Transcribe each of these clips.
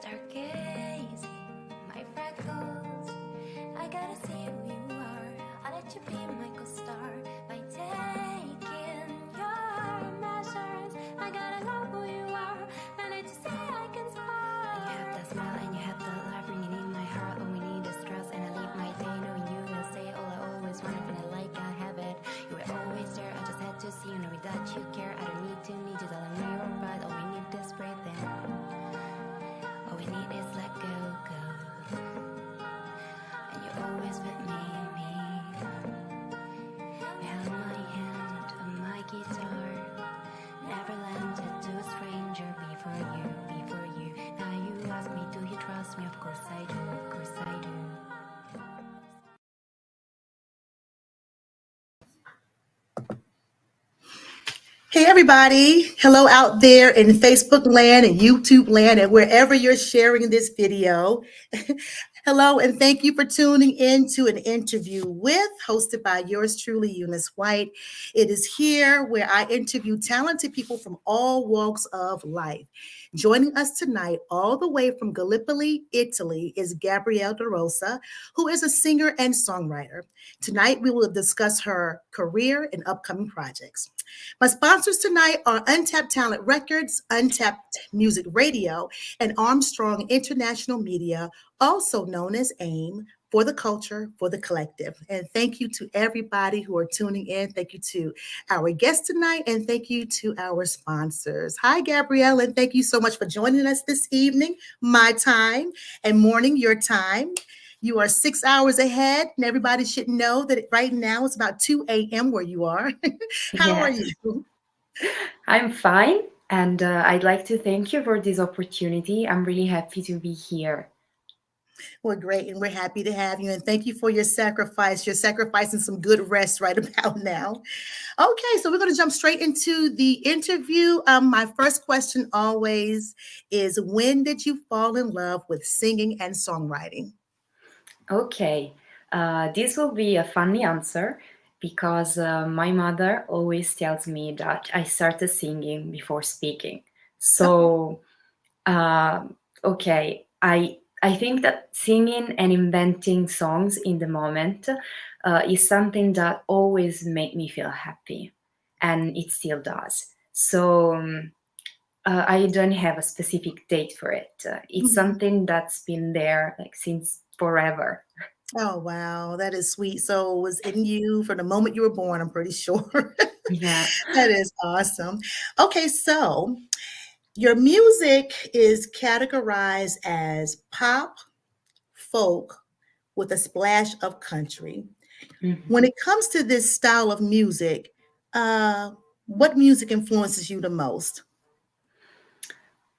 Stargazing, my freckles. I gotta see who you are. I'll let you be my co-star by taking your measures. I gotta know who you are. I need to say I can spot. And you have that smile and you have the life ringing in my heart. All we need is trust, and I leave my day knowing you will say all I always wanted, feeling like I have it. You were always there. I just had to see you, knowing that you care. I don't need you telling me you're right. All we need is breathe in. All we need is let go, go. And you're always with me. You held my hand on my guitar. Never lent it to a stranger before you. Now you ask me, do you trust me? Of course I do, of course I do. Hey, everybody. Hello out there in Facebook land and YouTube land and wherever you're sharing this video. Hello, and thank you for tuning in to an interview hosted by yours truly, Eunice White. It is here where I interview talented people from all walks of life. Joining us tonight, all the way from Gallipoli, Italy, is Gabrielle DeRosa, who is a singer and songwriter. Tonight, we will discuss her career and upcoming projects. My sponsors tonight are Untapped Talent Records, Untapped Music Radio, and Armstrong International Media, also known as AIM, for the culture, for the collective. And thank you to everybody who are tuning in. Thank you to our guests tonight, and thank you to our sponsors. Hi, Gabrielle, and thank you so much for joining us this evening, my time, and morning, your time. You are 6 hours ahead, and everybody should know that right now it's about 2 a.m. where you are. How are Yes, you? I'm fine, and I'd like to thank you for this opportunity. I'm really happy to be here. Well, great, and we're happy to have you, and thank you for your sacrifice. You're sacrificing some good rest right about now. Okay, so we're going to jump straight into the interview. My first question always is, when did you fall in love with singing and songwriting? Okay, this will be a funny answer because my mother always tells me that I started singing before speaking. Oh, So, uh, okay, I think that singing and inventing songs in the moment is something that always made me feel happy, and it still does. So. I don't have a specific date for it. It's mhm. something that's been there like since forever. Oh, wow, that is sweet. So it was in you from the moment you were born, I'm pretty sure. Yeah. That is awesome. Okay, so your music is categorized as pop, folk, with a splash of country. Mhm. When it comes to this style of music, uh, what music influences you the most?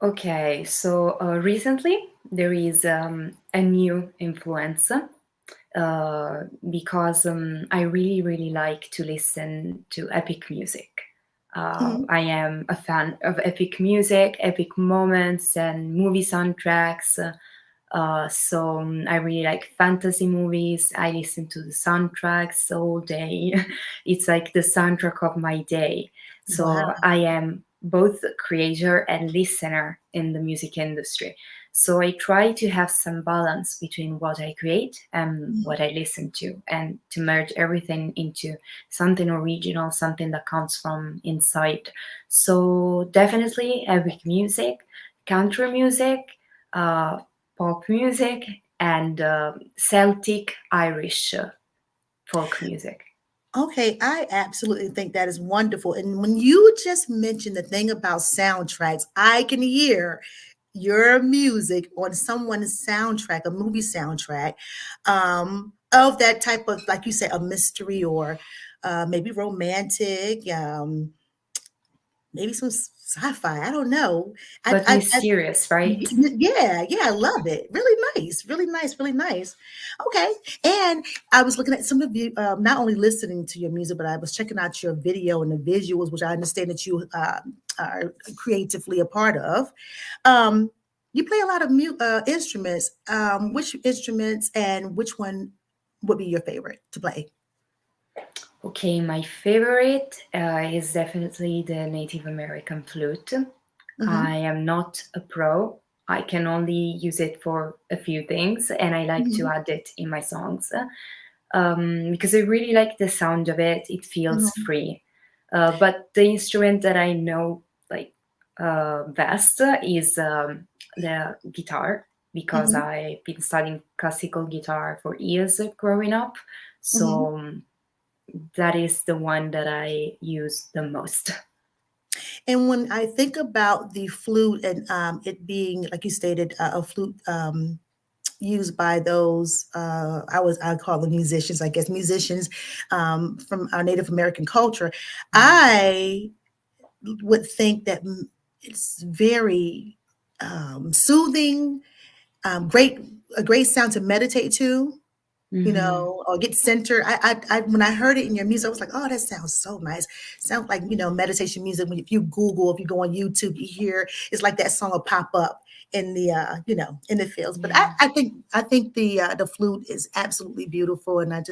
Okay, so recently there is a new influence because I really like to listen to epic music. Mhm. I am a fan of epic music, epic moments, and movie soundtracks. So I really like fantasy movies. I listen to the soundtracks all day. It's like the soundtrack of my day. Wow. So I am both a creator and listener in the music industry. So I try to have some balance between what I create and Mhm. what I listen to, and to merge everything into something original, something that comes from inside. So definitely epic music, country music, uh, pop music, and Celtic Irish folk music. Okay, I absolutely think that is wonderful. And when you just mentioned the thing about soundtracks, I can hear your music on someone's soundtrack, a movie soundtrack, of that type of, like you said, a mystery or maybe romantic, maybe some sci-fi. I don't know. But mysterious, right? Yeah, yeah, I love it. Really nice, really nice, really nice. Okay, and I was looking at some of you, not only listening to your music, but I was checking out your video and the visuals, which I understand that you are creatively a part of. Um, you play a lot of instruments. Which instruments and which one would be your favorite to play? Okay, my favorite is definitely the Native American flute. Hmm. I am not a pro, I can only use it for a few things, and I like to Mhm, add it in my songs because I really like the sound of it. It feels mhm, free. But the instrument that I know like best is the guitar because mhm, I've been studying classical guitar for years growing up. mhm. So that is the one that I use the most. And when I think about the flute and it being, like you stated, a flute used by those I call them musicians, I guess musicians from our Native American culture, I would think that it's very soothing, great a great sound to meditate to, Hmm. or get centered. When I heard it in your music, I was like, oh, that sounds so nice. Sounds like, meditation music. When if you Google, if you go on YouTube, you hear it's like that song will pop up in the in the fields. But Yeah. I think the flute is absolutely beautiful, and I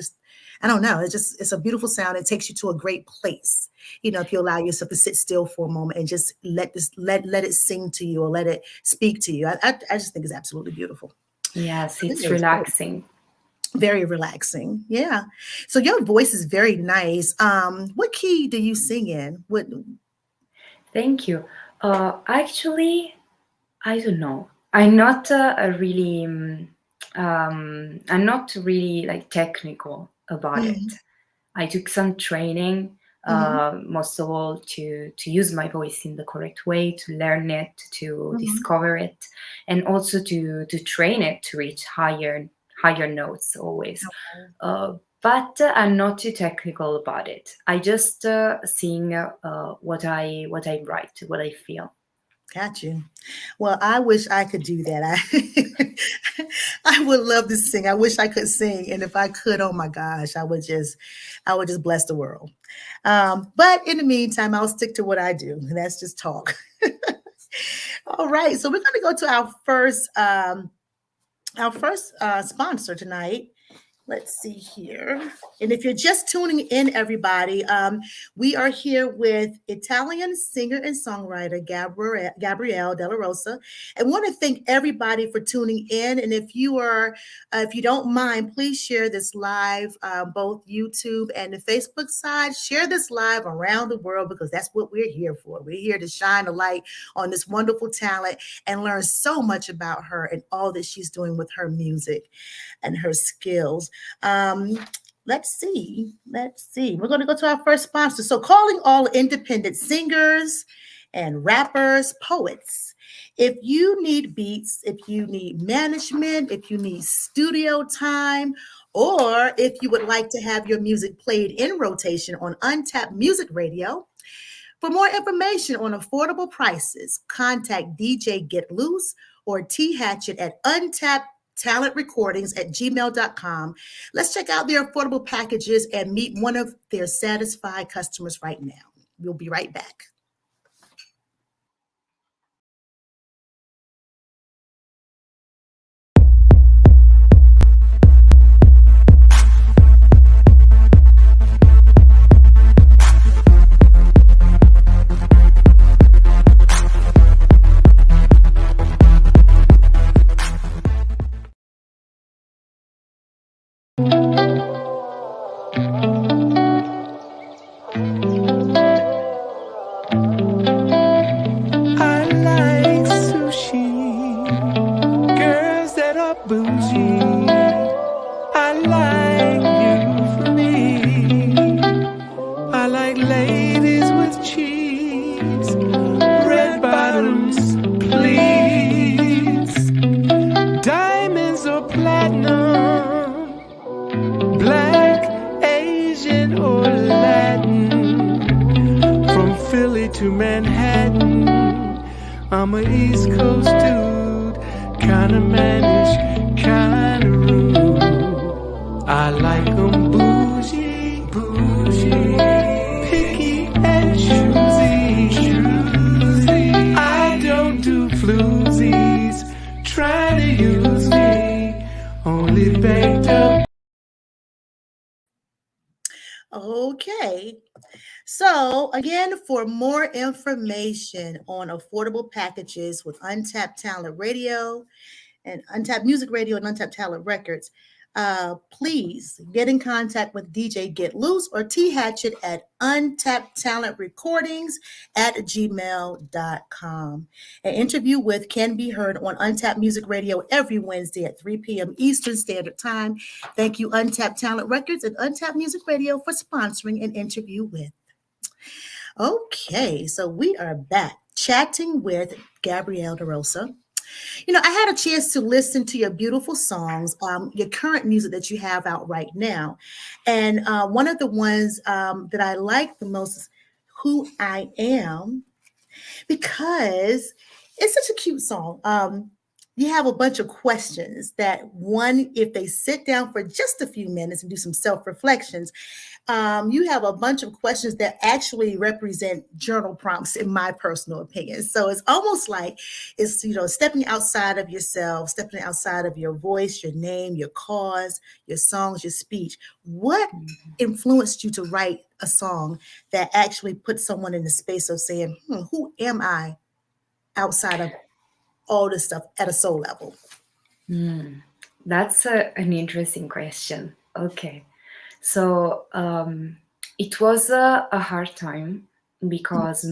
don't know, it's a beautiful sound. It takes you to a great place. If you allow yourself to sit still for a moment and just let it sing to you or let it speak to you. I just think it's absolutely beautiful. Yes, So this it's is great. relaxing. Very relaxing. Yeah. So your voice is very nice. What key do you sing in? What Thank you. Actually, I don't know. I'm not I'm not really like technical about it. Mhm, I took some training, mhm, most of all to use my voice in the correct way, to learn it, to mhm. discover it, and also to train it to reach higher notes always. Okay. But I'm not too technical about it. I just sing what I write, what I feel. Got you. Well, I wish I could do that. I would love to sing. I wish I could sing. And if I could, oh my gosh, I would just bless the world. But in the meantime, I'll stick to what I do, and that's just talk. All right. So we're going to go to our first sponsor tonight. Let's see here. And if you're just tuning in, everybody, we are here with Italian singer and songwriter Gabrielle Della Rosa. I want to thank everybody for tuning in. And if you don't mind, please share this live, both YouTube and the Facebook side. Share this live around the world because that's what we're here for. We're here to shine a light on this wonderful talent and learn so much about her and all that she's doing with her music and her skills. Um, let's see. Let's see. We're going to go to our first sponsor. So, calling all independent singers and rappers, poets. If you need beats, if you need management, if you need studio time, or if you would like to have your music played in rotation on Untapped Music Radio, for more information on affordable prices, contact DJ Get Loose or T Hatchet at Untapped Talent Recordings at gmail.com. Let's check out their affordable packages and meet one of their satisfied customers right now. We'll be right back. I like sushi, girls that are bougie. I like you for me. I like ladies with cheese, red bottoms, please. Diamonds or platinum, black, Asian or Latin. From Philly to Manhattan, I'm a East Coast dude, kinda mannish, kinda rude. I like 'em bougie, bougie, picky and choosy. I don't do floozies, try to use me, only baked up. Okay. So, again, for more information on affordable packages with Untapped Talent Radio and Untapped Music Radio and Untapped Talent Records, please get in contact with DJ Get Loose or T Hatchet at Untapped Talent Recordings at gmail.com. An interview with can be heard on Untapped Music Radio every Wednesday at 3 p.m. Eastern Standard Time. Thank you, Untapped Talent Records and Untapped Music Radio, for sponsoring an interview with. Okay, so we are back chatting with Gabrielle DeRosa. I had a chance to listen to your beautiful songs, your current music that you have out right now. And one of the ones that I like the most is Who I Am, because it's such a cute song. You have a bunch of questions that one, if they sit down for just a few minutes and do some self-reflections, you have a bunch of questions that actually represent journal prompts, in my personal opinion. So it's almost like it's, stepping outside of yourself, stepping outside of your voice, your name, your cause, your songs, your speech. What influenced you to write a song that actually puts someone in the space of saying, who am I outside of all this stuff at a soul level? That's an interesting question. Okay. So it was a hard time because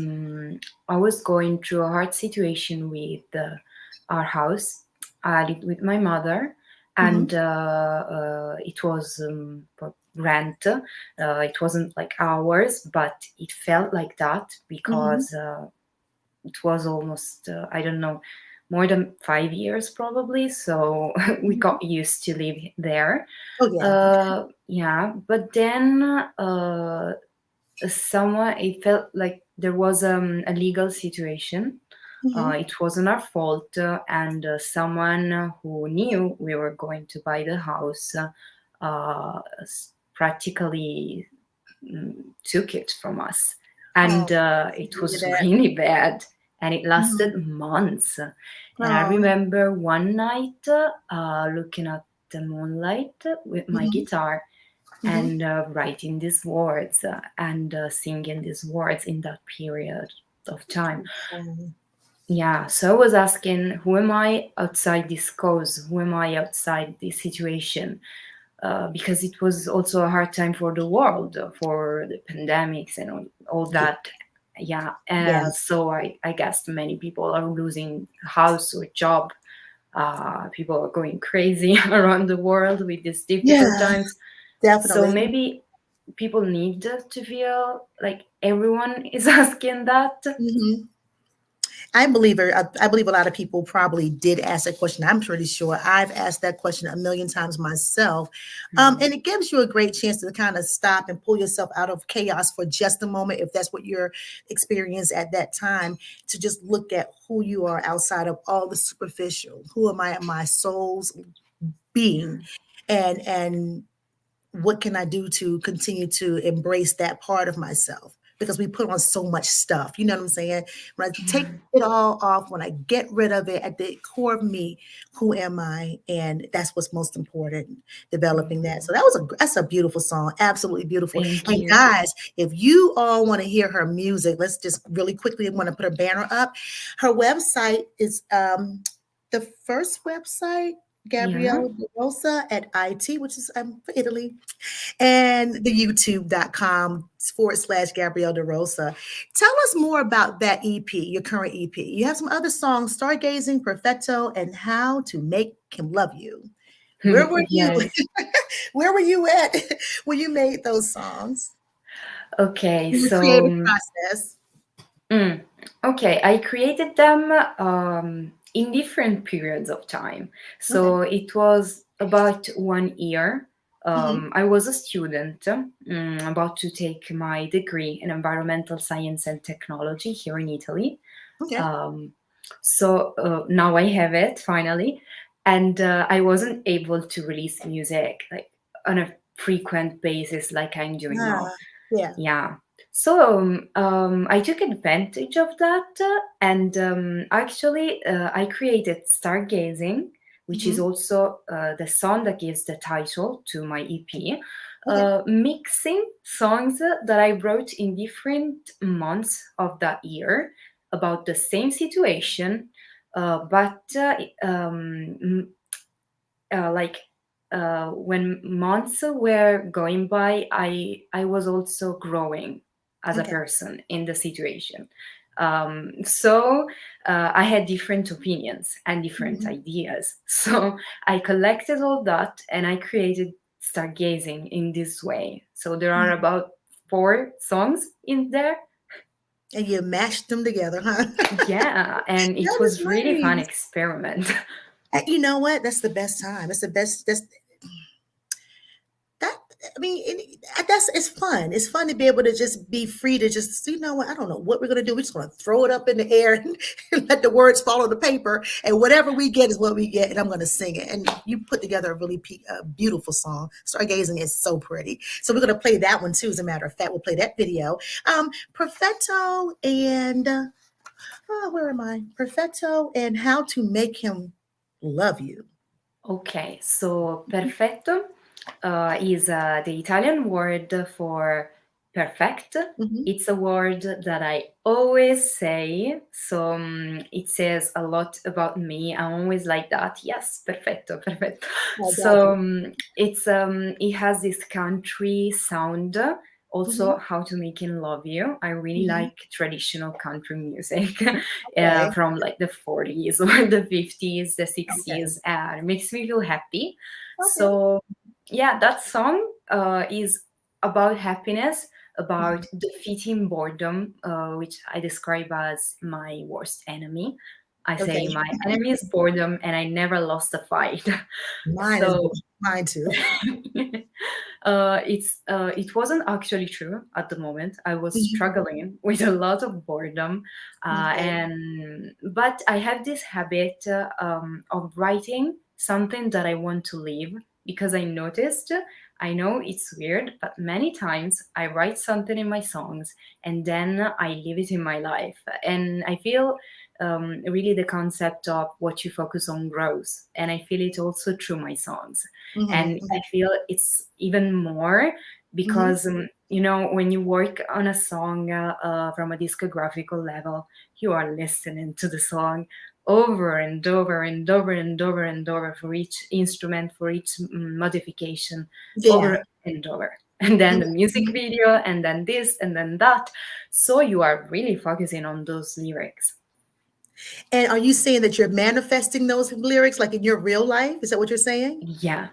I was going through a hard situation with our house. I lived with my mother, and it was for rent. It wasn't like ours, but it felt like that because it was almost, I don't know, more than 5 years probably. So we got used to live there. Oh, Yeah, but then it felt like there was a legal situation. It wasn't our fault, and someone who knew we were going to buy the house practically took it from us, and it was really bad, and it lasted months. And I remember one night looking at the moonlight with my guitar and writing these words and singing these words in that period of time. Yeah, so I was asking, who am I outside this cause? Who am I outside this situation? Because it was also a hard time for the world, for the pandemics and all that. Yeah, and so I guess many people are losing house or job. People are going crazy around the world with these difficult times. Definitely. So maybe people need to feel like everyone is asking that. I believe a lot of people probably did ask that question. I'm pretty sure I've asked that question a million times myself. And it gives you a great chance to kind of stop and pull yourself out of chaos for just a moment, if that's what your experience at that time, to just look at who you are outside of all the superficial. Who am I at my soul's being? And what can I do to continue to embrace that part of myself? Because we put on so much stuff, you know what I'm saying? When I take it all off, when I get rid of it, at the core of me, who am I? And that's what's most important, developing that. So that's a beautiful song, absolutely beautiful. Thank and you. Guys, if you all want to hear her music, let's just really quickly want to put a banner up. Her website is the first website, Gabrielle DeRosa at IT, which is for Italy, and the youtube.com/Gabrielle DeRosa. Tell us more about that EP, your current EP. You have some other songs, Stargazing, Perfecto, and How to Make Him Love You. Where were you? Where were you at when you made those songs? Okay, In the so creative process. Okay, I created them in different periods of time. So it was about 1 year. I was a student about to take my degree in environmental science and technology here in Italy. So now I have it finally, and I wasn't able to release music like on a frequent basis like I'm doing now. Yeah. So I took advantage of that, and actually I created Stargazing, which is also the song that gives the title to my EP. Okay. mixing songs that I wrote in different months of that year about the same situation, but like when months were going by, I was also growing as a Okay. person in the situation. So I had different opinions and different Mhm. ideas. So I collected all that and I created stargazing in this way. So there are Mhm. about 4 songs in there. And you mashed them together, huh? Yeah, and it That is was really fun nice. experiment. You know what? That's the best time. That's the best. That I mean, that's it's fun. It's fun to be able to just be free to just what I don't know what we're gonna do. We're just gonna throw it up in the air and let the words fall on the paper, and whatever we get is what we get. And I'm gonna sing it. And you put together a really beautiful song. Stargazing is so pretty. So we're gonna play that one too. As a matter of fact, we'll play that video. Perfetto and where am I? Perfetto and how to make him love you. Okay, so perfetto is the Italian word for perfect. Hmm. It's a word that I always say. So it says a lot about me. I'm always like that. Yes, perfetto, perfetto. I got So you. it has this country sound. Hmm. Also, how to make him love you. I really Hmm. like traditional country music Okay. from like the 40s or the 50s, the Okay. 60s. It makes me feel happy. Okay. So yeah, that song is about happiness, about Mhm. defeating boredom, which I describe as my worst enemy. I say Okay. my enemy is boredom, and I never lost a fight. Mine is So mine too. it wasn't actually true at the moment. I was Mhm. struggling with a lot of boredom, Okay. and but I have this habit of writing something that I want to leave because I noticed. I know it's weird, but many times I write something in my songs and then I leave it in my life, and I feel really the concept of what you focus on grows, and I feel it also through my songs. Mhm, And I mhm, feel it's even more mhm. because when you work on a song from a discographical level, you are listening to the song over and over and over and over and over for each instrument, for each modification, Yeah. over and over, and then Mhm, the music mhm. video, and then this and then that. So you are really focusing on those lyrics. And are you saying that you're manifesting those lyrics like in your real life? Is that what you're saying? Yeah.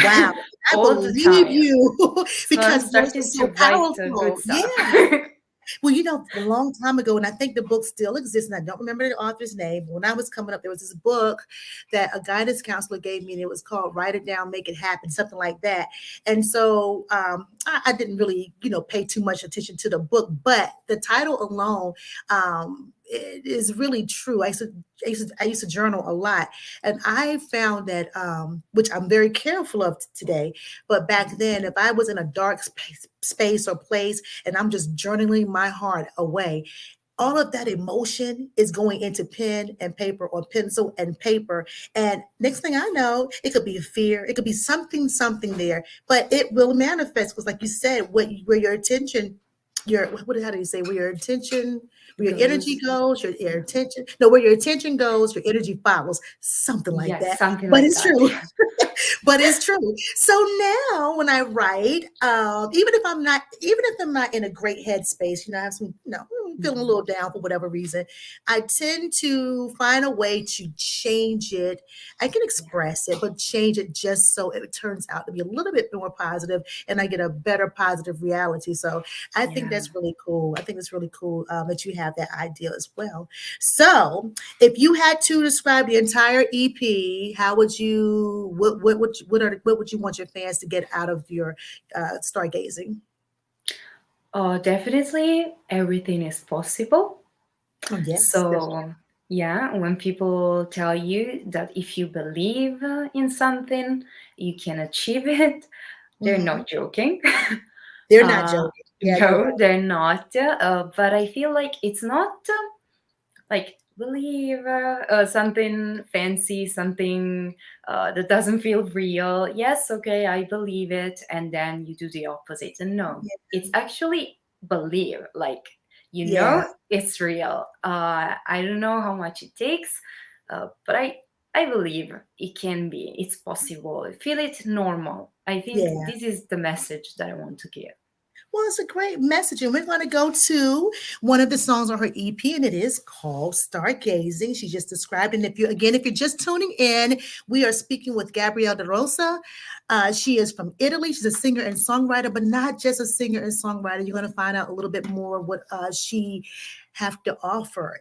Wow. I All the believe time. you So I'm because those are starting to so write good powerful. stuff. Yeah. Well, a long time ago, and I think the book still exists, and I don't remember the author's name. When I was coming up, there was this book that a guidance counselor gave me, and it was called "Write It Down, Make It Happen," something like that. And so I didn't really, pay too much attention to the book, but the title alone it is really true. I used to journal a lot, and I found that, which I'm very careful of today, but back then, if I was in a dark space or place and I'm just journaling my heart away, all of that emotion is going into pen and paper or pencil and paper. And next thing I know, it could be fear, it could be something there, but it will manifest because, like you said, where your attention, how do you say, where your attention, where your energy Goes. goes, your Yeah. attention, no, where your attention goes, your energy follows, something like Yes, that. something But like it's that. true. But it's true. So now when I write, even if I'm not in a great headspace, I have some, feeling a Mhm. little down for whatever reason, I tend to find a way to change it. I can Yeah. express it, but change it just so it turns out to be a little bit more positive and I get a better positive reality. So I think Yeah. that's really cool. I think it's really cool that you have that idea as well. So if you had to describe the entire EP, how would you what would you want your fans to get out of your stargazing? Oh, definitely everything is possible. Oh, yes, that's So, yeah, when people tell you that if you believe in something, you can achieve it, true. they're Mhm. not joking. They're not uh, joking. Yeah, you're no, right. they're not. But I feel like it's not like believe something fancy, something that doesn't feel real. Yes, okay, I believe it, and then you do the opposite. And no, it's actually believe, like Yeah, it's real. I don't know how much it takes, but I believe it can be. It's possible. Feel it normal. I think yeah. this is the message that I want to give. Well, it's a great message. And we're going to go to one of the songs on her EP, and it is called Stargazing. She just described. And if you're just tuning in, we are speaking with Gabrielle De Rosa. She is from Italy. She's a singer and songwriter, but not just a singer and songwriter. You're going to find out a little bit more what she have to offer.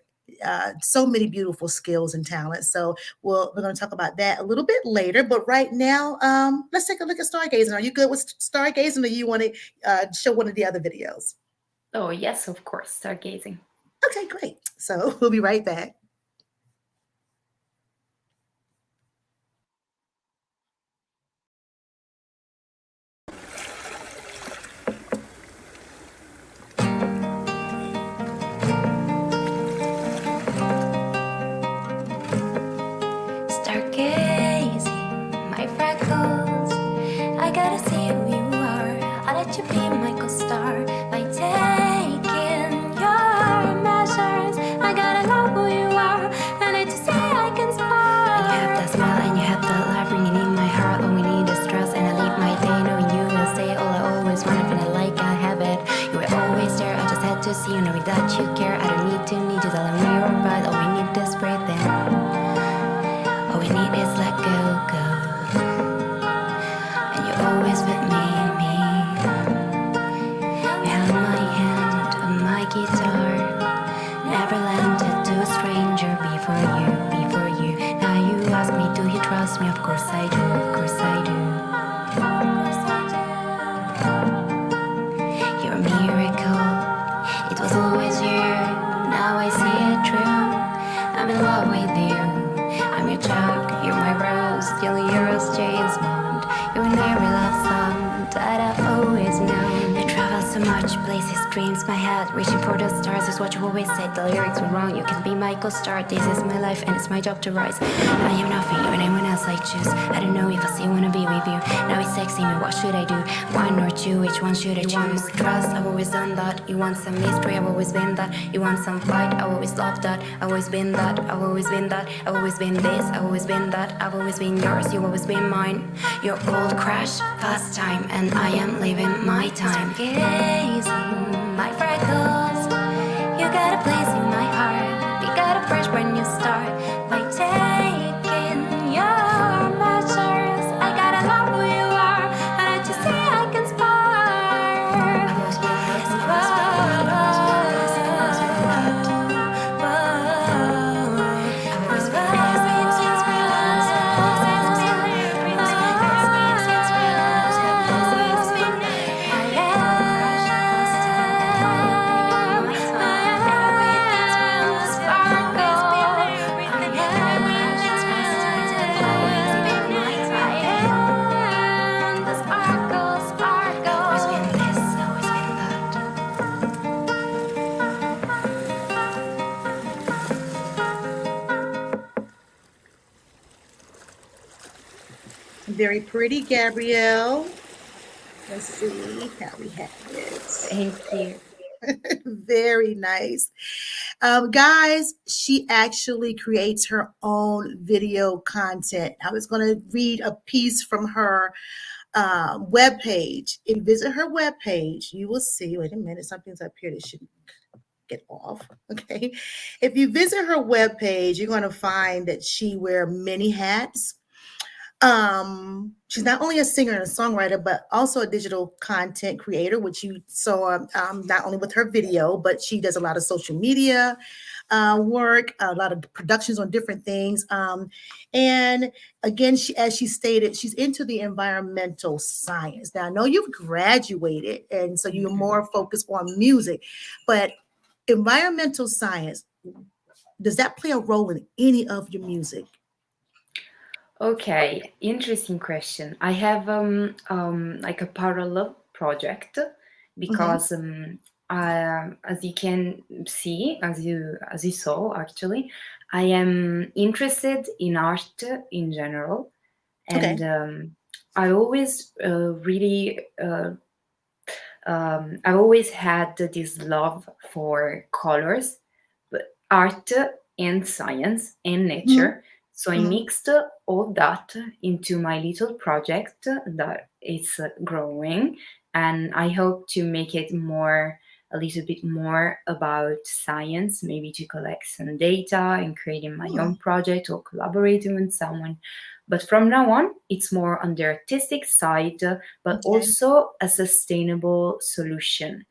So many beautiful skills and talents. So we're going to talk about that a little bit later. But right now, let's take a look at Stargazing. Are you good with Stargazing, or you want to show one of the other videos? Oh, yes, of course, stargazing. Okay, great. So we'll be right back. Stargazing, my freckles. I gotta see who you are. I'll let you be my co-star by taking your measures. I gotta know who you are. I need to say I can spark. And you have that smile and you have that laugh ringing in my heart. All we need is trust, and I live my day knowing you will say all I always wanted, feeling like I have it. You were always there. I just had to see you, knowing that you care. I don't need to tell me you're right. All we need is breathe in. All we need is let go, go. And you're always with me. You held my hand on my guitar. Never lent it to a stranger before you. Now you ask me, do you trust me? Of course I do, of course I do. You're a miracle, it was always you. Now I see it true. I'm in love with you. I'm your Chuck, you're my Rose, still yours, James Bond. You're in every love song that I've always known. I travel so much, places, dreams, my head, reaching for the stars is what you always said. The lyrics were wrong, you can be my co-star. This is my life and it's my job to rise. I am nothing, you and anyone else I choose. I don't know if I still wanna be with you. Now it's sexy me, what should I do? One or two, which one should I choose? You want more trust, I've always done that. You want some mystery, I've always been that. You want some fight, I've always loved that. I've always been that, I've always been that. I've always been this, I've always been that. I've always been yours, you've always been mine. Your old crash, fast time, and I am living my time. Stargazing, my freckles. You got a place in my heart. We got a fresh brand new start by taking your measures. I gotta know who you are. I let you say I can spark. I've always been this, I've always been that. I've always been this, I've always been that. I've always been this, I've always been Very pretty, Gabrielle. Let's see how we have it. Thank you. Very nice. Guys, she actually creates her own video content. I was going to read a piece from her webpage. If you visit her webpage, you will see. Wait a minute, something's up here that should get off. Okay. If you visit her webpage, you're going to find that she wears many hats. She's not only a singer and a songwriter, but also a digital content creator, which you saw not only with her video, but she does a lot of social media work, a lot of productions on different things. And again, as she stated, she's into the environmental science. Now, I know you've graduated, and so you're more focused on music, but environmental science, does that play a role in any of your music? Okay, interesting question. I have like a parallel project because as you can see, as you saw, actually, I am interested in art in general, and Okay. I always really I've always had this love for colors, but art and science and Mhm, nature. So I mhm. mixed all that into my little project that is growing, and I hope to make it a little bit more about science, maybe to collect some data and creating my Oh, own project or collaborating with someone. But from now on, it's more on the artistic side, but okay. also a sustainable solution.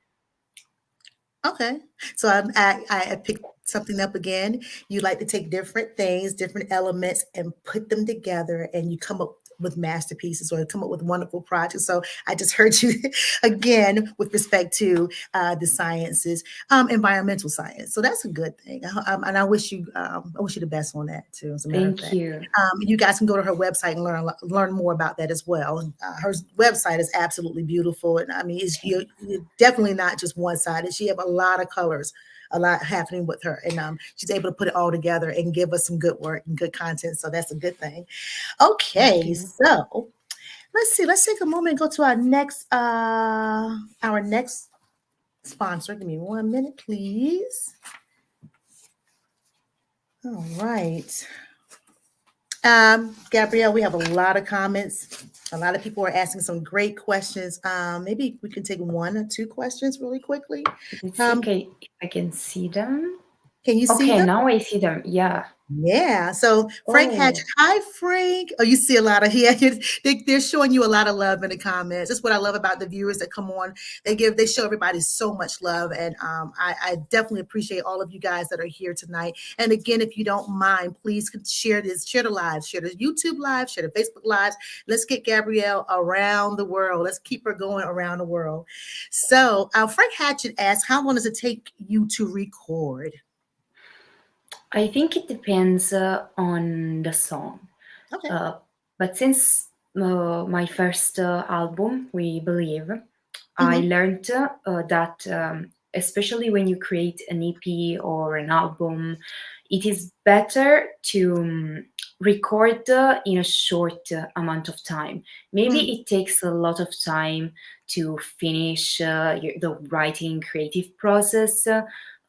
Okay. So I picked something up again. You like to take different things, different elements, and put them together, and you come up with masterpieces or come up with wonderful projects. So I just heard you again with respect to the sciences, environmental science. So that's a good thing. And I wish you the best on that too. As a matter of Thank fact, you. you guys can go to her website and learn more about that as well. Her website is absolutely beautiful, and I mean, you're definitely not just one sided. She have a lot of colors, a lot happening with her, and she's able to put it all together and give us some good work and good content. So that's a good thing. Thank Okay, you. so let's see. Let's take a moment and go to our next sponsor. Give me 1 minute, please. All right. Gabrielle, we have a lot of comments. A lot of people are asking some great questions. Maybe we can take one or two questions really quickly. Let's see, Um, okay, if I can see them. can you see Okay, them? now I see them. Yeah. Yeah. So Frank Hatch, Oh, hi Frank. Oh, you see a lot of yeah. They're showing you a lot of love in the comments. That's what I love about the viewers that come on. They show everybody so much love, and I definitely appreciate all of you guys that are here tonight. And again, if you don't mind, please share this, share the lives, share the YouTube live, share the Facebook lives. Let's get Gabrielle around the world. Let's keep her going around the world. So Frank Hatchett asks, how long does it take you to record? I think it depends on the song. Okay. Uh, but since my first album, We Believe, I Hmm. learned that especially when you create an EP or an album, it is better to record in a short amount of time. Maybe Mm, it takes a lot of time to finish the writing creative process.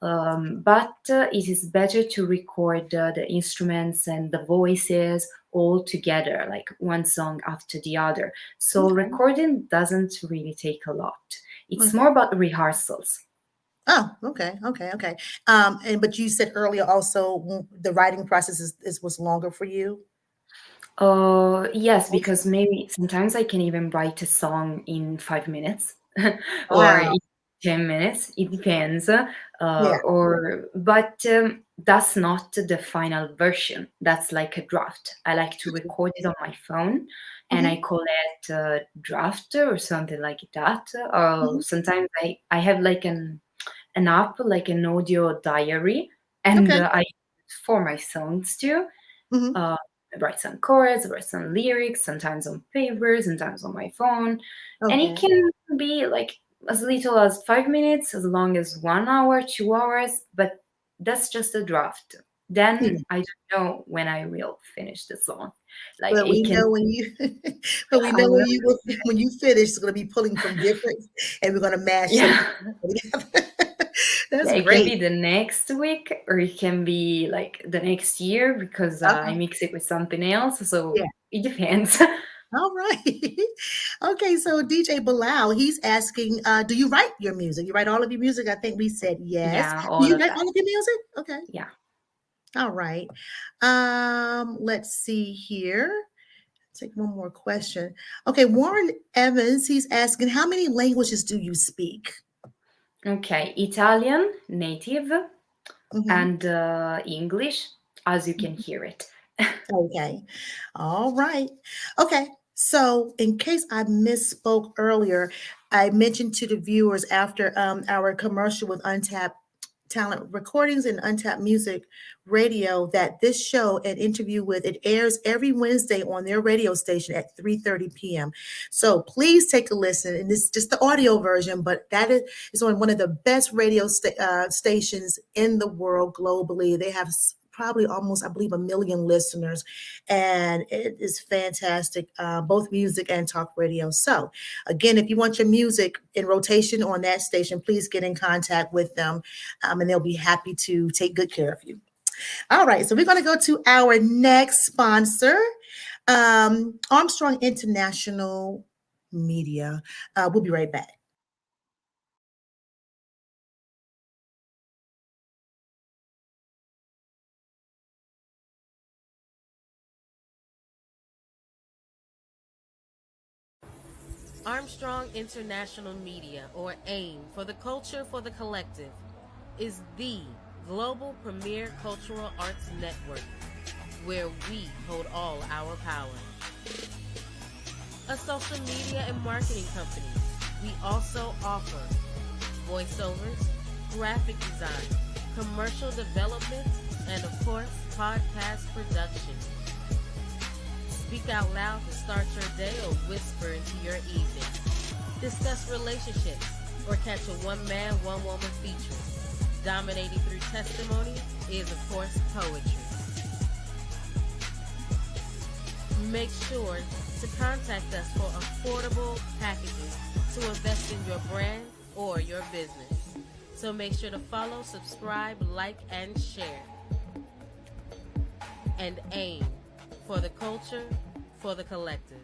But it is better to record the instruments and the voices all together, like one song after the other. So okay. recording doesn't really take a lot. It's Okay. more about rehearsals. Oh, okay, okay, okay. And but you said earlier also the writing process was longer for you. Yes, Okay. because maybe sometimes I can even write a song in 5 minutes or Wow. in 10 minutes. It depends. Yeah. But that's not the final version. That's like a draft. I like to record it on my phone and I Hmm. call it draft or something like that. Hmm. Sometimes I have like an app, like an audio diary, and Okay. I use it for my songs too. Hmm. Uh, I write some chords, I write some lyrics, sometimes on paper, sometimes on my phone. And it Okay. can be like as little as 5 minutes, as long as 1 hour, 2 hours, but that's just a draft. Yeah. Then I don't know when I will finish the song. Like But it we can, know when you, but we I know will, when you finish, it's going to be pulling from different, and we're going to mash yeah. everything together. That's Yeah, it can great. be the next week or it can be like the next year because I Okay. mix it with something else. Yeah. So it depends. All right. Okay, so DJ Bilal, he's asking, do you write your music? You write all of your music? I think we said yes. Yeah, Do all you of write that. all of your music? Okay. Yeah. All right. Let's see here. Take one more question. Okay, Warren Evans, he's asking, how many languages do you speak? Okay, Italian, native, Hmm. and English, as you can hear it. Okay. All right. Okay. So, in case I misspoke earlier, I mentioned to the viewers after our commercial with Untapped Talent Recordings and Untapped Music Radio that this show and interview with it airs every Wednesday on their radio station at 3:30 p.m. So please take a listen. And this is just the audio version, but that is on one of the best radio stations in the world globally. They have probably almost, I believe, 1 million listeners, and it is fantastic, both music and talk radio. So again, if you want your music in rotation on that station, please get in contact with them, and they'll be happy to take good care of you. All right, so we're going to go to our next sponsor, Armstrong International Media. We'll be right back. Armstrong International Media, or AIM, for the culture for the collective, is the global premier cultural arts network where we hold all our power. A social media and marketing company, we also offer voiceovers, graphic design, commercial development, and of course, podcast production. Speak out loud to start your day or whisper into your evening. Discuss relationships or catch a one-man, one-woman feature. Dominating through testimony is, of course, poetry. Make sure to contact us for affordable packages to invest in your brand or your business. So make sure to follow, subscribe, like, and share. And AIM, for the culture, for the collective.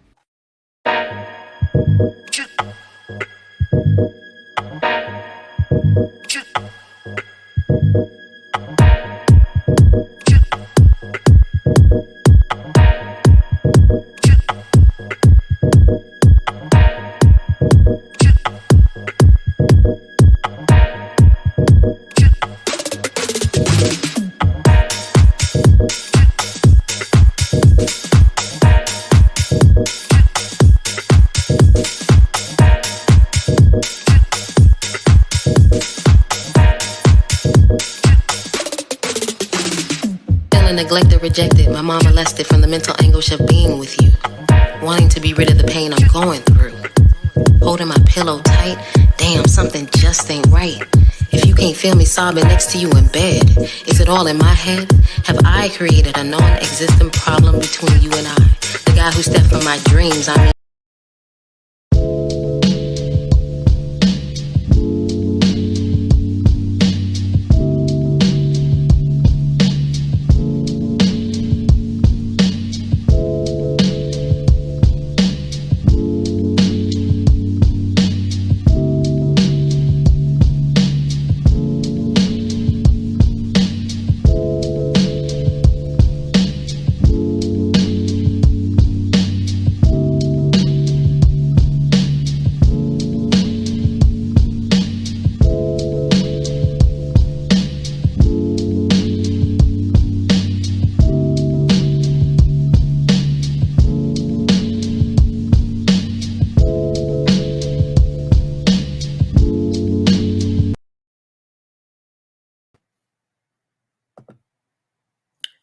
Neglected, rejected, my mom molested from the mental anguish of being with you. Wanting to be rid of the pain I'm going through. Holding my pillow tight, damn, something just ain't right. If you can't feel me sobbing next to you in bed, is it all in my head? Have I created a non-existent problem between you and I? The guy who stepped from my dreams, I mean.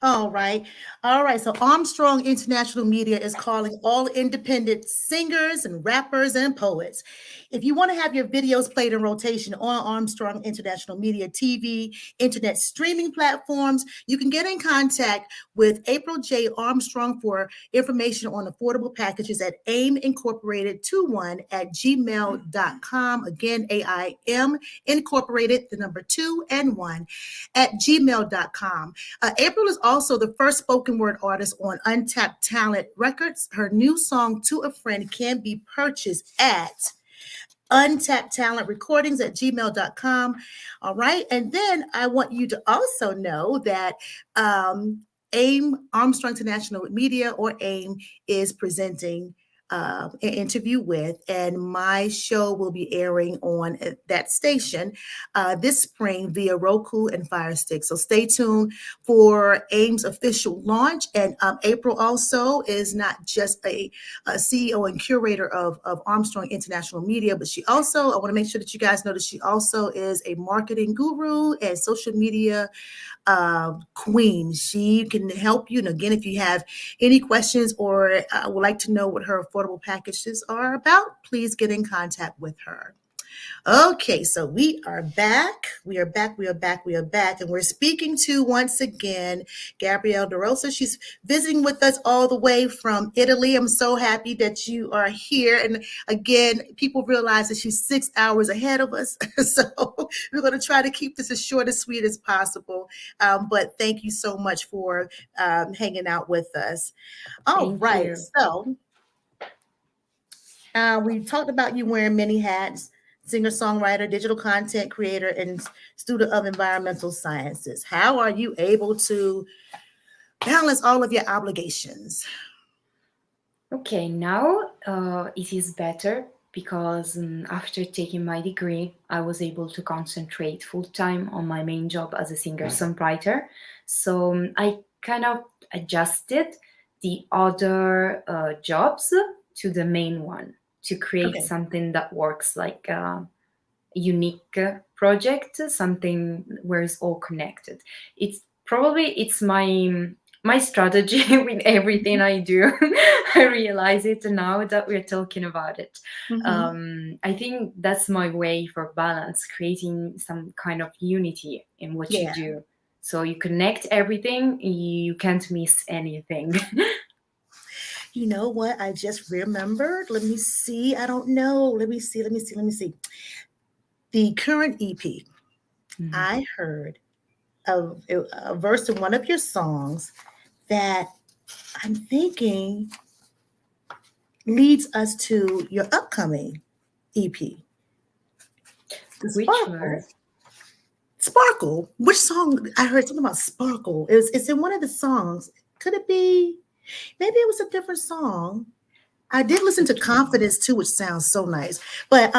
All right. All right. So Armstrong International Media is calling all independent singers and rappers and poets. If you want to have your videos played in rotation on Armstrong International Media TV, internet streaming platforms, you can get in contact with April J. Armstrong for information on affordable packages at aimincorporated21@gmail.com. Again, AIM Incorporated, the number 2 and 1 @gmail.com. April is also the first spoken word artist on Untapped Talent Records. Her new song, To a Friend, can be purchased at Untapped Talent Recordings @gmail.com. All right. And then I want you to also know that AIM, Armstrong International Media, or AIM, is presenting an interview with, and my show will be airing on that station this spring via Roku and Fire Stick. So stay tuned for AIM's official launch. And April also is not just a CEO and curator of Armstrong International Media, but she also, I want to make sure that you guys know that she also is a marketing guru and social media queen. She can help you. And again, if you have any questions or would like to know what her affordable packages are about, please get in contact with her. Okay, so we are back. We are back. We are back. We are back. And we're speaking to, once again, Gabrielle DeRosa. She's visiting with us all the way from Italy. I'm so happy that you are here. And again, people realize that she's 6 hours ahead of us. So we're going to try to keep this as short and sweet as possible. But thank you so much for hanging out with us. All Thank right. you. So we talked about you wearing many hats: singer-songwriter, digital content creator, and student of environmental sciences. How are you able to balance all of your obligations? Okay, now it is better because after taking my degree, I was able to concentrate full time on my main job as a singer-songwriter. So I kind of adjusted the other jobs to the main one to create Okay. something that works like a unique project, something where it's all connected. It's my strategy with everything I do. I realize it now that we're talking about it. I think that's my way for balance, creating some kind of unity in what you Yeah. do. So you connect everything, you can't miss anything. You know what? I just remembered. Let me see. I don't know. Let me see. The current EP, Mhm. I heard a verse in one of your songs that I'm thinking leads us to your upcoming EP. The Which Sparkle. verse? Sparkle. Which song? I heard something about Sparkle. It's in one of the songs. Could it be? Maybe it was a different song. I did listen to Confidence too, which sounds so nice. But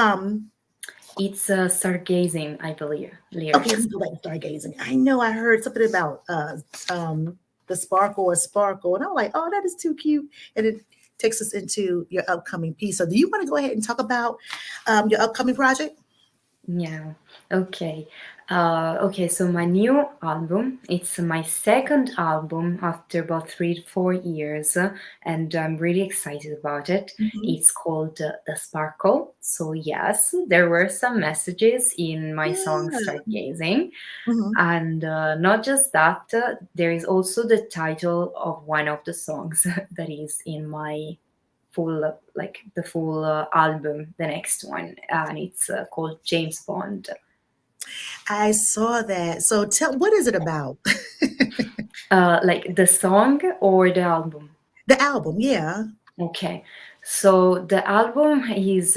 It's stargazing, I believe, okay, let lyrics. me go back to stargazing. I know I heard something about the sparkle or sparkle, and I'm like, oh, that is too cute. And it takes us into your upcoming piece. So, do you want to go ahead and talk about your upcoming project? Yeah. Okay. Okay. So my new album, it's my second album after about 3 to 4 years, and I'm really excited about it. Mhm. It's called The Sparkle. So yes, there were some messages in my song Yeah. Stargazing, Mhm. and not just that, there is also the title of one of the songs that is in my full album, the next one, and it's called James Bond. I saw that. So, what is it about? Like the song or the album? The album, yeah. Okay, so the album is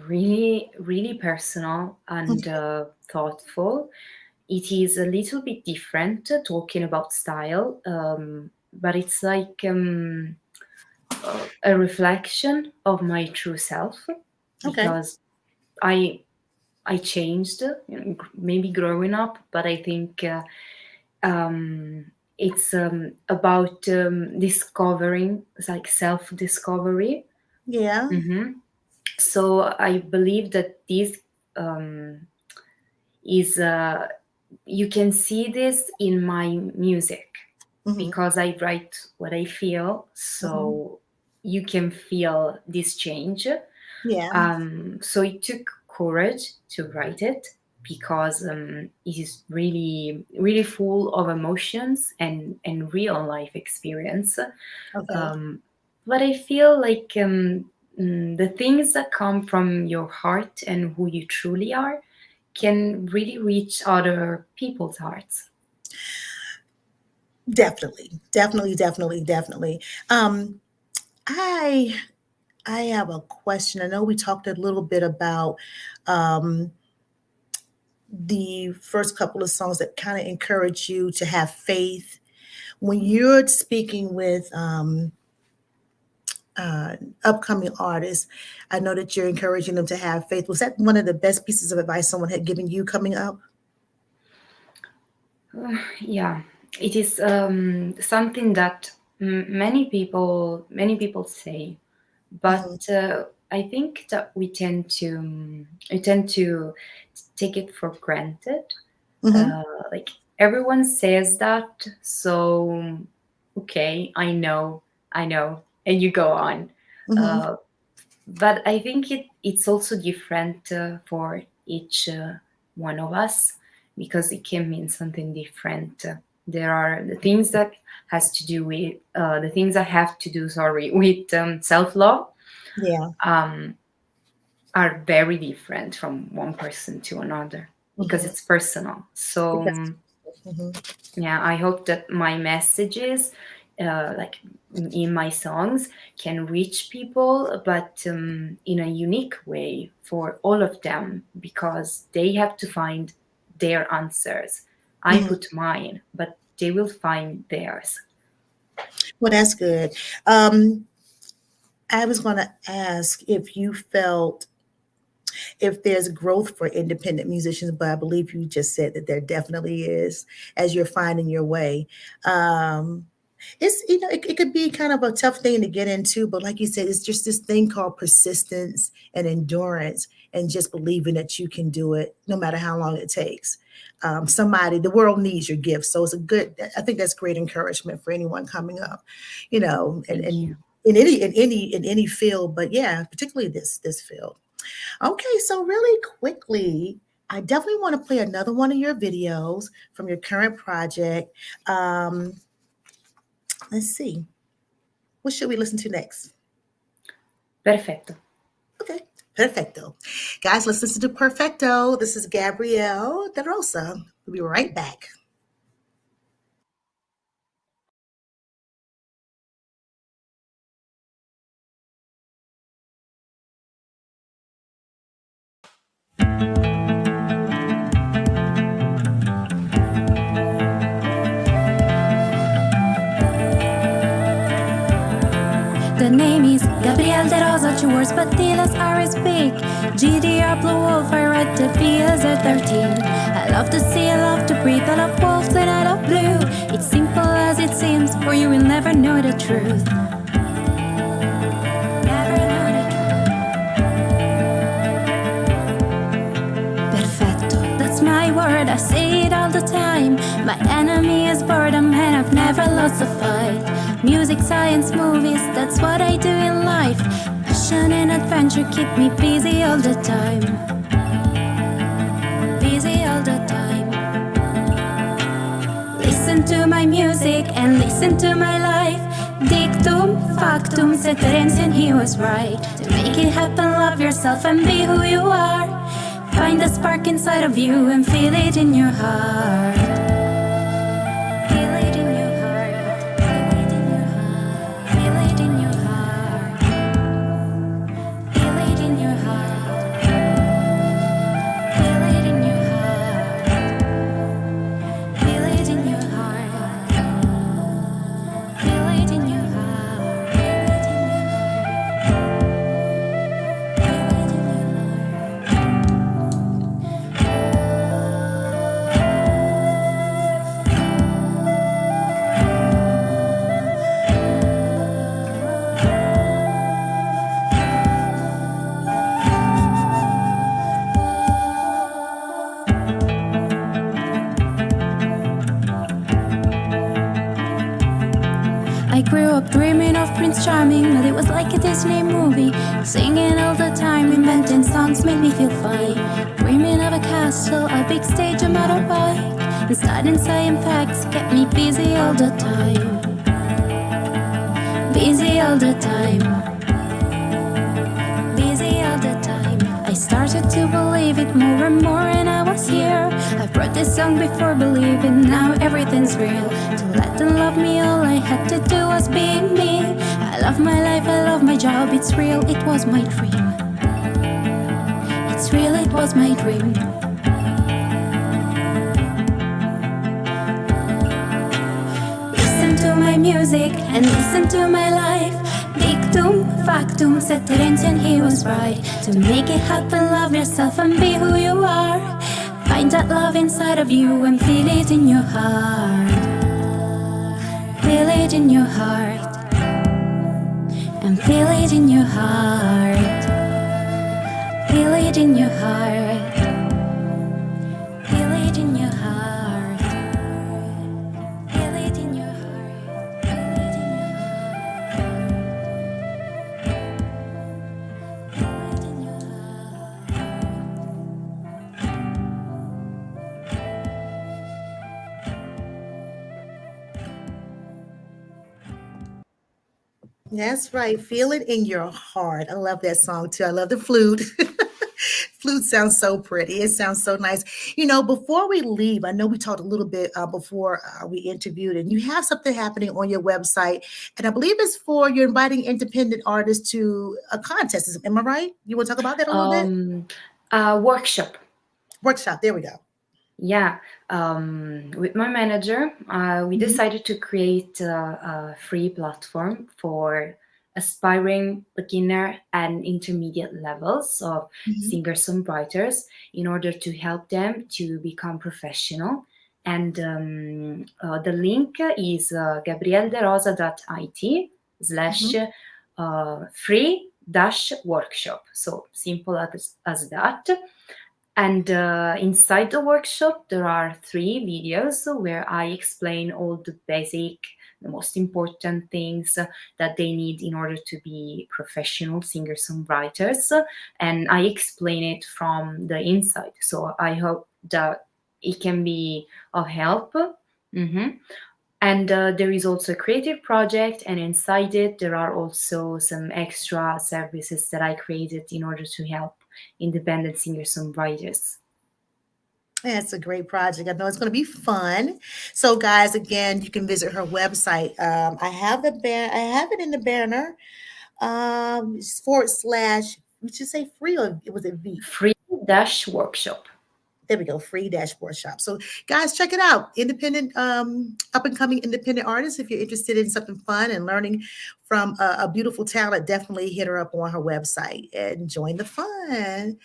really, really personal and Okay. thoughtful. It is a little bit different, talking about style, but it's like a reflection of my true self Okay. because I I changed, maybe growing up, but I think it's about discovering, it's like self-discovery. Yeah. So I believe that this um, is you can see this in my music Hmm. because I write what I feel, Hmm. so you can feel this change. Yeah. So it took courage to write it because it is really, really full of emotions and real life experience. Okay. Um, but I feel like the things that come from your heart and who you truly are can really reach other people's hearts. Definitely. Definitely. Definitely. Definitely. Um, I I have a question. I know we talked a little bit about um, the first couple of songs that kind of encourage you to have faith. When you're speaking with upcoming artists, I know that you're encouraging them to have faith. Was that one of the best pieces of advice someone had given you coming up? Yeah, it is something that many people say, but I think that we tend to take it for granted. Mm-hmm. Like everyone says that, so okay, I know, and you go on. Mm-hmm. But I think it's also different for each one of us, because it can mean something different. There are the things that has to do with the things that have to do, sorry, with self-love, Yeah. um, are very different from one person to another, because Mm-hmm. it's personal. So Mm-hmm. yeah, I hope that my messages, like in my songs, can reach people, but in a unique way for all of them, because they have to find their answers. I Mm-hmm. put mine, but they will find theirs. Well, that's good. Um, I was going to ask if you felt if there's growth for independent musicians, but I believe you just said that there definitely is as you're finding your way. Um, it's it could be kind of a tough thing to get into, but like you said, it's just this thing called persistence and endurance, and just believing that you can do it no matter how long it takes. The world needs your gift, so it's a good. I think that's great encouragement for anyone coming up, Thank and you. in any field, but yeah, particularly this field. Okay, so really quickly, I definitely want to play another one of your videos from your current project. Um, let's see. What should we listen to next? Perfecto. Okay, Perfecto. Guys, let's listen to Perfecto. This is Gabrielle De Rosa. We'll be right back. The name is Gabrielle De Rosa, two words but the letters are as big. GDR Blue Wolf, I write the BS at 13. I love the sea, I love to breathe, I love wolves and I love blue. It's simple as it seems, or you will never know the truth. Never know the truth. Perfecto, that's my word, I say it all the time. My enemy is boredom and I've never lost a fight. Music, science, movies, that's what I do in life. Passion and adventure keep me busy all the time. Busy all the time. Listen to my music and listen to my life. Dictum, factum, said Terence and he was right. To make it happen, love yourself and be who you are. Find the spark inside of you and feel it in your heart. Feel it in your heart. Feel it in your heart. Feel it in your heart. Feel it in your heart. Feel it in your heart. Feel it in your heart. Feel it in your heart. I grew up dreaming of Prince Charming, but it was like a Disney movie. Singing all the time, inventing songs made me feel fine. Dreaming of a castle, a big stage, a motorbike. And studying science facts kept me busy all the time. Busy all the time. Busy all the time. I started to believe it more and more, and I was here. I wrote this song before believing, now everything's real. To let them love me, all I had to do was being me. I love my life, I love my job, it's real, it was my dream. It's real, it was my dream. Listen to my music and listen to my life. Dictum, factum, set the tension, he was right. To make it happen, love yourself and be who you are. Find that love inside of you and feel it in your heart. Feel it in your heart. And feel it in your heart. Feel it in your heart. Feel it in your heart. Feel it in your heart. Feel it in your heart. Feel it in your That's right. Feel it in your heart. I love that song too. I love the flute. Flute sounds so pretty. It sounds so nice. Before we leave, I know we talked a little bit before we interviewed, and you have something happening on your website, and I believe it's for you're inviting independent artists to a contest. Am I right? You want to talk about that a little bit? Workshop. Workshop. There we go. Yeah, with my manager, we decided to create a free platform for aspiring beginner and intermediate levels of singer-songwriters in order to help them to become professional. And the link is gabrielderosa.it/free-workshop. So simple as that. And inside the workshop, there are 3 videos where I explain all the most important things that they need in order to be professional singer-songwriters. And I explain it from the inside. So I hope that it can be of help. And there is also a creative project, and inside it, there are also some extra services that I created in order to help independent singer-songwriters. Yeah, it's a great project. I know it's going to be fun. So, guys, again, you can visit her website. I have it in the banner. / Did you say free or was it V? Free-workshop. There we go, free-workshop. So, guys, check it out. Independent, up-and-coming independent artists. If you're interested in something fun and learning from a beautiful talent, definitely hit her up on her website and join the fun.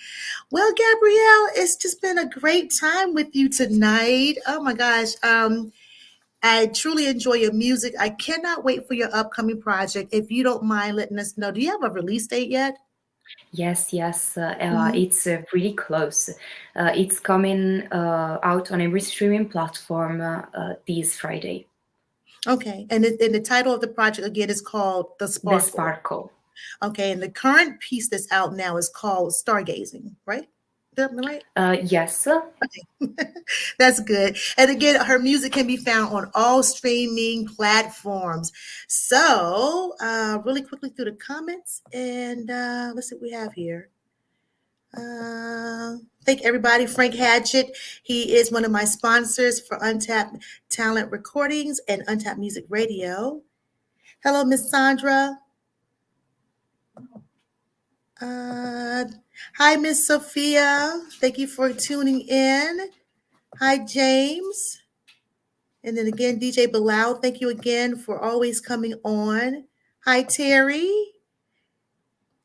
Well, Gabrielle, it's just been a great time with you tonight. Oh my gosh. I truly enjoy your music. I cannot wait for your upcoming project. If you don't mind letting us know, do you have a release date yet? Yes. It's really close. It's coming out on every streaming platform this Friday. Okay. And the title of the project, again, is called The Sparkle. The Sparkle. Okay. And the current piece that's out now is called Stargazing, right? Right? Yes. Okay. That's good. And again, her music can be found on all streaming platforms. So really quickly through the comments, and let's see what we have here. Thank everybody. Frank Hatchett, he is one of my sponsors for Untapped Talent Recordings and Untapped Music Radio. Hello, Miss Sandra. Hi, Miss Sophia. Thank you for tuning in. Hi, James. And then again, DJ Bilal, thank you again for always coming on. Hi, Terry.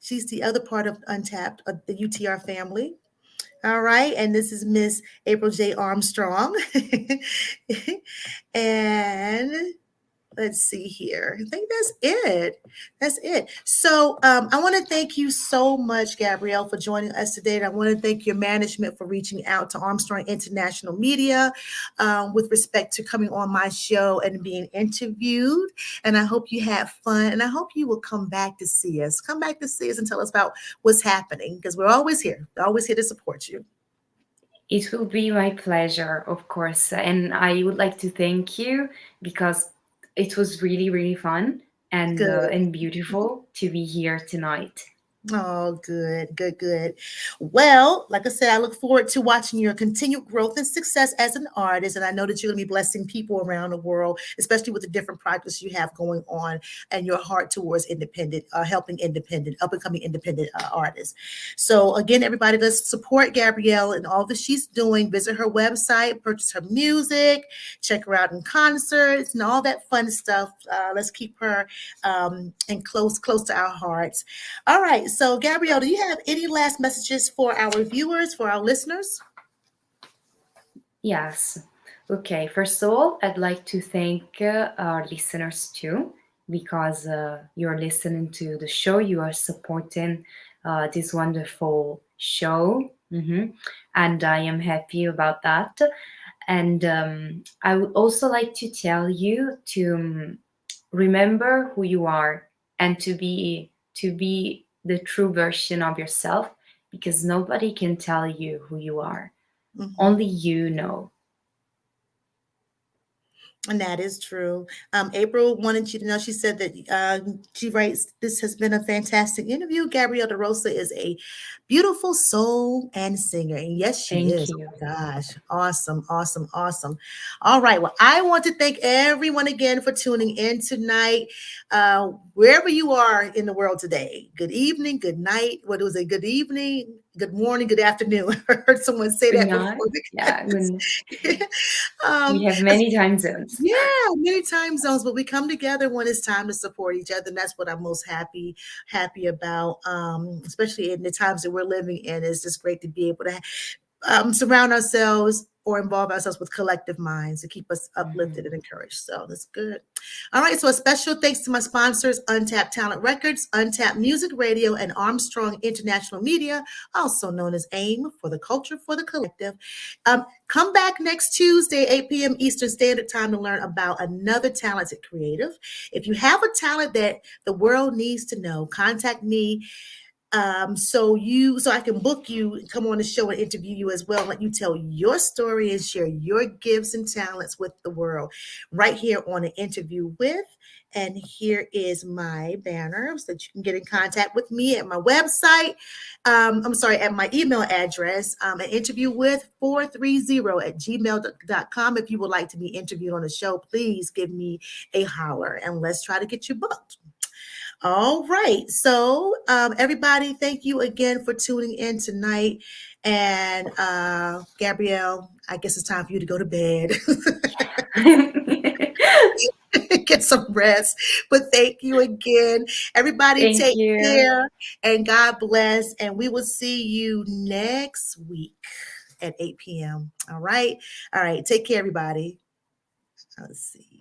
She's the other part of Untapped, the UTR family. All right. And this is Miss April J. Armstrong. And let's see here. I think that's it. So I want to thank you so much, Gabrielle, for joining us today. And I want to thank your management for reaching out to Armstrong International Media with respect to coming on my show and being interviewed. And I hope you had fun. And I hope you will come back to see us. Come back to see us and tell us about what's happening, because we're always here. We're always here to support you. It will be my pleasure, of course. And I would like to thank you because it was really, really fun and beautiful to be here tonight. Oh, good, good, good. Well, like I said, I look forward to watching your continued growth and success as an artist. And I know that you're going to be blessing people around the world, especially with the different projects you have going on and your heart towards independent, helping independent, up and coming independent artists. So, again, everybody, let's support Gabrielle and all that she's doing. Visit her website, purchase her music, check her out in concerts, and all that fun stuff. Let's keep her and close to our hearts. All right. So, Gabrielle, do you have any last messages for our viewers, for our listeners? Yes. Okay. First of all, I'd like to thank our listeners too, because you're listening to the show, you are supporting this wonderful show. And I am happy about that. And I would also like to tell you to remember who you are and to be the true version of yourself, because nobody can tell you who you are. Only you know. And that is true. April wanted you to know, she said that she writes, this has been a fantastic interview. Gabrielle DeRosa is a beautiful soul and singer. And yes, she Thank is. you. Oh my gosh. Awesome, awesome, awesome. All right. Well, I want to thank everyone again for tuning in tonight. Wherever you are in the world today, good evening, good night. What was it? Good evening, good morning, good afternoon. I heard someone say Good that night. before. Yeah, um, we have many time zones. yeah, many time zones, but we come together when it's time to support each other. And that's what I'm most happy about, especially in the times that we're living in. It's just great to be able to surround ourselves or involve ourselves with collective minds to keep us uplifted and encouraged. So that's good. All right. So a special thanks to my sponsors, Untapped Talent Records, Untapped Music Radio, and Armstrong International Media, also known as AIM, for the culture for the collective. Come back next Tuesday, 8 p.m. Eastern Standard Time, to learn about another talented creative. If you have a talent that the world needs to know, contact me so I can book you, come on the show and interview you as well, and let you tell your story and share your gifts and talents with the world right here on An Interview With. And here is my banner so that you can get in contact with me at my website. At my email address, An Interview With 430 at gmail.com. If you would like to be interviewed on the show, please give me a holler and let's try to get you booked. All right. So, everybody, thank you again for tuning in tonight. And Gabrielle, I guess it's time for you to go to bed. Get some rest. But thank you again. Everybody, Thank take you. care and God bless. And we will see you next week at 8 p.m. All right. All right. Take care, everybody. Let's see.